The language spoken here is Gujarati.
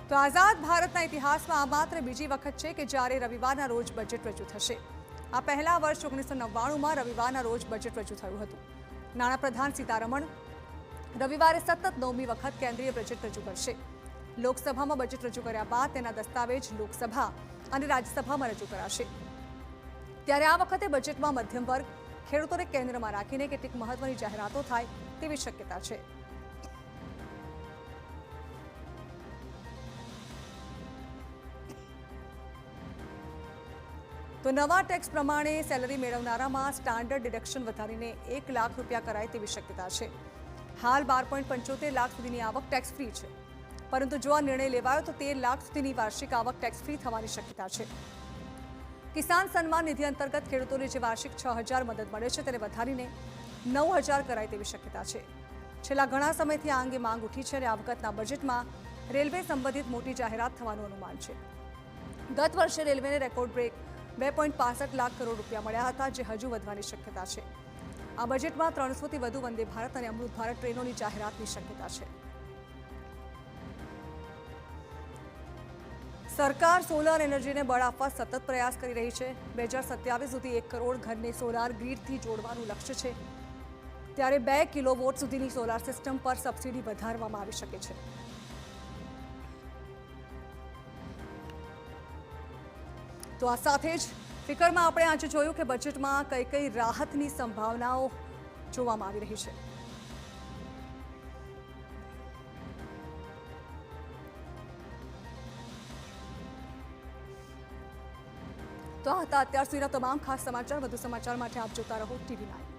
તો આઝાદ ભારતના ઇતિહાસમાં આ માત્ર બીજી વખત છે કે જ્યારે રવિવારના રોજ બજેટ રજૂ થશે। આ પહેલા વર્ષ 1999માં રવિવારના રોજ બજેટ રજૂ થયું હતું। નાણાપ્રધાન સીતારમણ રવિવારે સતત 9મી વખત કેન્દ્રીય બજેટ રજૂ કરશે। લોકસભામાં બજેટ રજૂ કર્યા બાદ તેના દસ્તાવેજ લોકસભા અને રાજ્યસભામાં રજૂ કરાશે। ત્યારે આ વખતે બજેટમાં મધ્યમ વર્ગ, ખેડૂતોને કેન્દ્રમાં રાખીને કેટલીક મહત્વની જાહેરાતો થાય તેવી શક્યતા છે। તો નવા ટેક્સ પ્રમાણે સેલરી મેળવનારામાં સ્ટાન્ડર્ડ ડિડક્શન વધારીને 1 લાખ રૂપિયા કરાય તેવી શક્યતા છે। હાલ 12.75 લાખ સુધીની આવક ટેક્સ ફ્રી છે, પરંતુ જો આ નિર્ણય લેવાયો તો 13 લાખ સુધીની વાર્ષિક આવક ટેક્સ ફ્રી થવાની શક્યતા છે। કિસાન સન્માન નિધિ અંતર્ગત ખેડૂતોને જે વાર્ષિક 6,000 મદદ મળે છે તેને વધારીને 9,000 કરાય તેવી શક્યતા છે। છેલ્લા ઘણા સમયથી આ અંગે માંગ ઉઠી છે અને આ વખતના બજેટમાં રેલવે સંબંધિત મોટી જાહેરાત થવાનું અનુમાન છે। ગત વર્ષે રેલવેને રેકોર્ડ બ્રેક 2.65 લાખ કરોડ રૂપિયા મળ્યા હતા, જે હજુ વધવાની શક્યતા છે। આ બજેટમાં 300થી વધુ વંદે ભારત અને અમૃત ભારત ટ્રેનોની જાહેરાતની શક્યતા છે। સરકાર સોલાર એનર્જીને બળ આપવા સતત પ્રયાસ કરી રહી છે। 2027 સુધી 1 કરોડ ઘરને સોલાર ગ્રીડથી જોડવાનું લક્ષ્ય છે। ત્યારે 2 કિલોવોટ સુધીની સોલાર સિસ્ટમ પર સબસિડી વધારવામાં આવી શકે છે। તો આ સાથે જ ફિકરમાં આપણે આજે જોયું કે બજેટમાં કઈ કઈ રાહતની સંભાવનાઓ જોવામાં આવી રહી છે। તો આ હતા અત્યાર સુધીના તમામ ખાસ સમાચાર। વધુ સમાચાર માટે આપ જોતા રહો TV9।